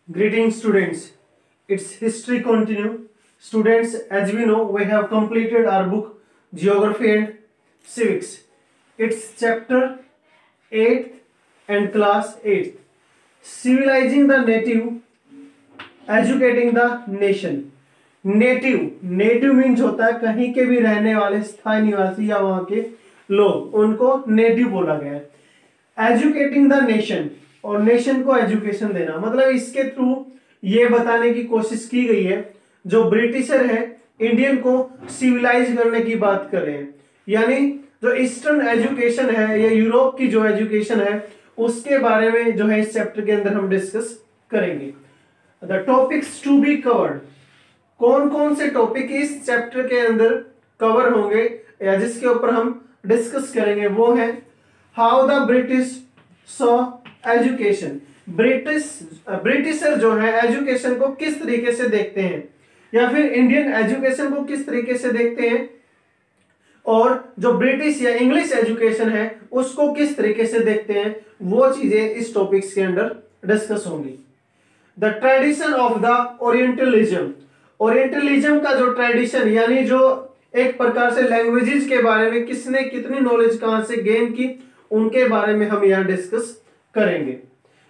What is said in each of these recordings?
Greetings students, it's history continue. Students, as we know, we have completed our book Geography and Civics. It's chapter 8th and class 8th. Civilizing the native, educating the nation. Native means होता है कहीं के भी रहने वाले स्थायी निवासी या वहां के लोग, उनको नेटिव बोला गया है। एजुकेटिंग द नेशन, और नेशन को एजुकेशन देना, मतलब इसके थ्रू ये बताने की कोशिश की गई है जो ब्रिटिशर है इंडियन को सिविलाइज करने की बात कर रहे हैं, यानी जो ईस्टर्न एजुकेशन है या यूरोप की जो एजुकेशन है उसके बारे में जो है इस चैप्टर के अंदर हम डिस्कस करेंगे। The topics to be covered, कौन कौन से टॉपिक इस चैप्टर के अंदर कवर होंगे या जिसके ऊपर हम डिस्कस करेंगे वो है how the British saw education, britisher जो है एजुकेशन को किस तरीके से देखते हैं, या फिर इंडियन एजुकेशन को किस तरीके से देखते हैं, और जो ब्रिटिश या इंग्लिश एजुकेशन है उसको किस तरीके से देखते हैं, वो चीजें इस टॉपिक्स के अंदर डिस्कस होंगी। The tradition of the orientalism, orientalism का जो ट्रेडिशन यानी जो एक प्रकार से लैंग्वेजेस के बारे में किसने कितनी नॉलेज कहां से गेन की उनके बारे में हम यहां डिस्कस करेंगे।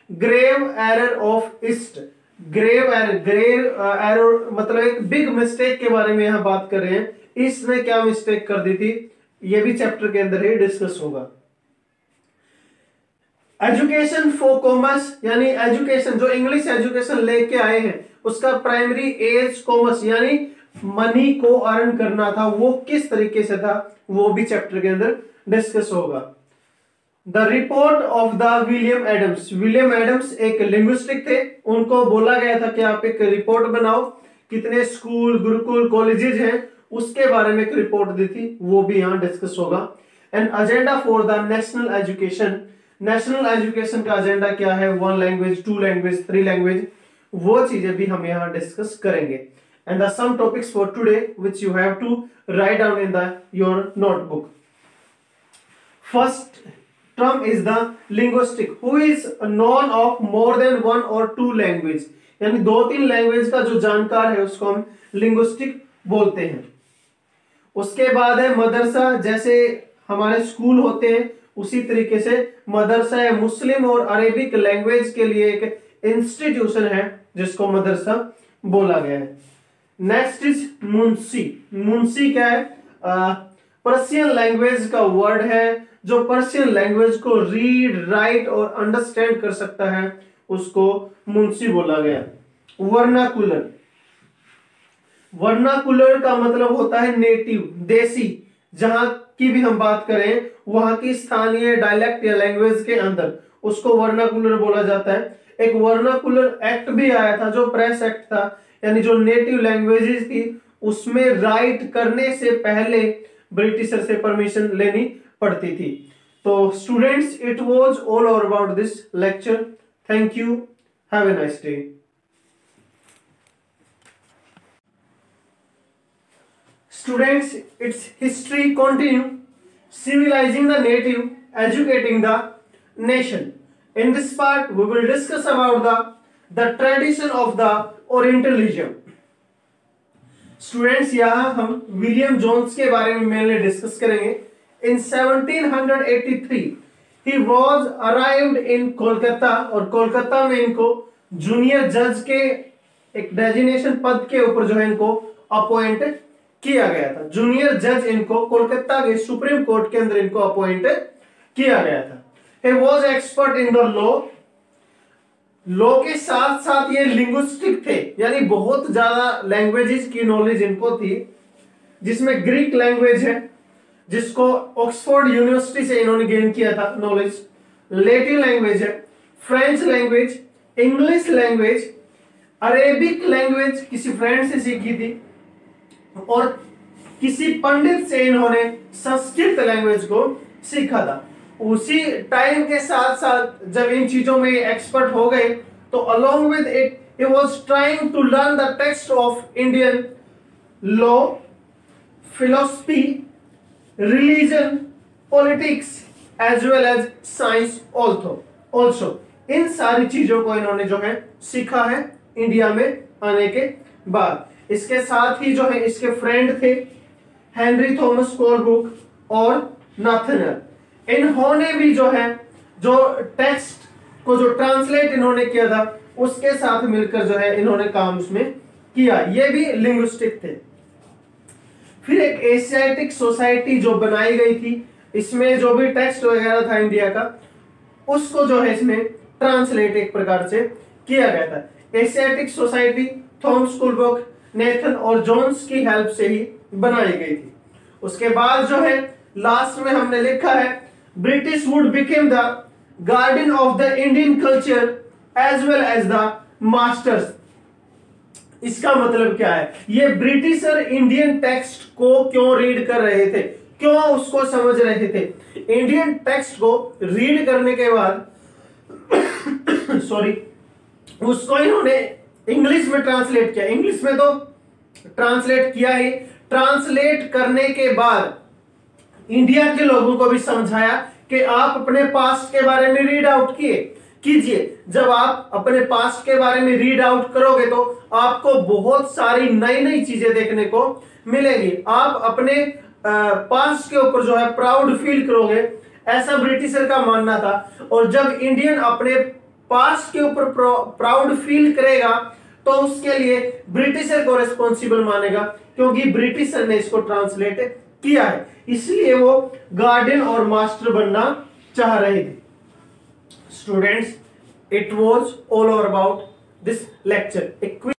Grave error of east, grave error मतलब एक बिग मिस्टेक के बारे में यहां बात कर रहे हैं, ईस्ट ने क्या मिस्टेक कर दी थी ये भी चैप्टर के अंदर ही डिस्कस होगा। एजुकेशन फॉर कॉमर्स, यानी एजुकेशन जो इंग्लिश एजुकेशन लेके आए हैं उसका प्राइमरी एज कॉमर्स यानी मनी को अर्न करना था, वो किस तरीके से था वो भी चैप्टर के अंदर डिस्कस होगा। The report of the William Adams, William Adams एक लिंग्विस्टिक थे, उनको बोला गया था कि आप एक रिपोर्ट बनाओ, कितने स्कूल गुरुकुल कॉलेजेस हैं उसके बारे में एक रिपोर्ट दी थी, वो भी यहां डिस्कस होगा। And agenda for the national education, national education का एजेंडा क्या है, 1 लैंग्वेज 2 लैंग्वेज 3 लैंग्वेज, वो चीजें भी हम यहां डिस्कस करेंगे। And the some topics for today which you have to write down in the your notebook. First term is the linguistic who is known of more than 1 or 2 language, यानी 2-3 language का जो जानकार है उसको हम linguistic बोलते हैं। उसके बाद है मदरसा, जैसे हमारे स्कूल होते हैं उसी तरीके से मदरसा है, मुस्लिम और अरेबिक लैंग्वेज के लिए एक इंस्टीट्यूशन है जिसको मदरसा बोला गया है। नेक्स्ट इज मुंशी, मुंशी क्या है, पर्शियन लैंग्वेज का वर्ड है जो पर्शियन लैंग्वेज को रीड राइट और अंडरस्टैंड कर सकता है उसको मुंशी बोला गया। वर्नाकुलर, वर्नाकुलर का मतलब होता है नेटिव देसी, जहां की भी हम बात करें वहां की स्थानीय डायलेक्ट या लैंग्वेज के अंदर उसको वर्नाकुलर बोला जाता है। एक वर्नाकुलर एक्ट भी आया था जो प्रेस एक्ट था, यानी जो नेटिव लैंग्वेजेस थी उसमें राइट करने से पहले ब्रिटिशर से परमिशन लेनी पड़ती थी। तो students, it was all over about this lecture. Thank you, have a nice day. Students, it's history continue, civilizing the native, educating the nation. In this part we will discuss about the tradition of the Orientalism. Students, यहां हम William Jones के बारे में mainly discuss करेंगे। इन 1783 he was arrived in Kolkata, और कोलकाता में इनको junior जज के एक डेजिग्नेशन पद के ऊपर जो है इनको अपॉइंट किया गया था। जूनियर जज इनको कोलकाता के सुप्रीम कोर्ट के अंदर इनको अपॉइंट किया गया था। he was expert in the law, law के साथ साथ ये लिंग्विस्टिक थे, यानी बहुत ज्यादा लैंग्वेजेस की नॉलेज इनको थी, जिसमें ग्रीक लैंग्वेज है जिसको ऑक्सफोर्ड यूनिवर्सिटी से इन्होंने गेन किया था नॉलेज, लैटिन लैंग्वेज है, French language, English language, Arabic language किसी फ्रेंड से सीखी थी, और किसी पंडित से इन्होंने संस्कृत लैंग्वेज को सीखा था। उसी टाइम के साथ साथ जब इन चीजों में एक्सपर्ट हो गए तो along with it he was trying to learn the text of Indian law, philosophy, religion, politics as well as science also. इन सारी चीजों को इन्होंने जो है सीखा है इंडिया में आने के बाद। इसके साथ ही जो है इसके फ्रेंड थे हेनरी थॉमस कोलब्रुक और नाथनल। इन्होंने भी जो है जो टेक्स्ट को जो ट्रांसलेट इन्होंने किया था उसके साथ मिलकर जो है इन्होंने काम उसमें किया। ये भी लिंग्विस्टिक थे। फिर एक एशियाटिक सोसाइटी जो बनाई गई थी, इसमें जो भी टेक्स्ट वगैरह था इंडिया का उसको जो है इसमें ट्रांसलेट एक प्रकार से किया गया था। Asiatic society Thomas Colebrook, Nathan और जोन्स की हेल्प से ही बनाई गई थी। उसके बाद जो है लास्ट में हमने लिखा है British would become the guardian of the Indian culture as well as the masters. इसका मतलब क्या है? ये ब्रिटिशर इंडियन टेक्स्ट को क्यों रीड कर रहे थे, क्यों उसको समझ रहे थे? इंडियन टेक्स्ट को रीड करने के बाद सॉरी उसको इन्होंने इंग्लिश में ट्रांसलेट किया। इंग्लिश में तो ट्रांसलेट किया ही, ट्रांसलेट करने के बाद इंडिया के लोगों को भी समझाया कि आप अपने पास्ट के बारे में रीड आउट कीजिए। जब आप अपने पास्ट के बारे में रीड आउट करोगे तो आपको बहुत सारी नई नई चीजें देखने को मिलेंगी। आप अपने पास्ट के ऊपर जो है प्राउड फील करोगे, ऐसा ब्रिटिशर का मानना था। और जब इंडियन अपने पास्ट के ऊपर प्राउड फील करेगा तो उसके लिए ब्रिटिशर को रिस्पॉन्सिबल मानेगा, क्योंकि ब्रिटिशर ने इसको ट्रांसलेट किया है, इसलिए वो गार्डियन और मास्टर बनना चाह रहे थे। Students, it was all over about this lecture.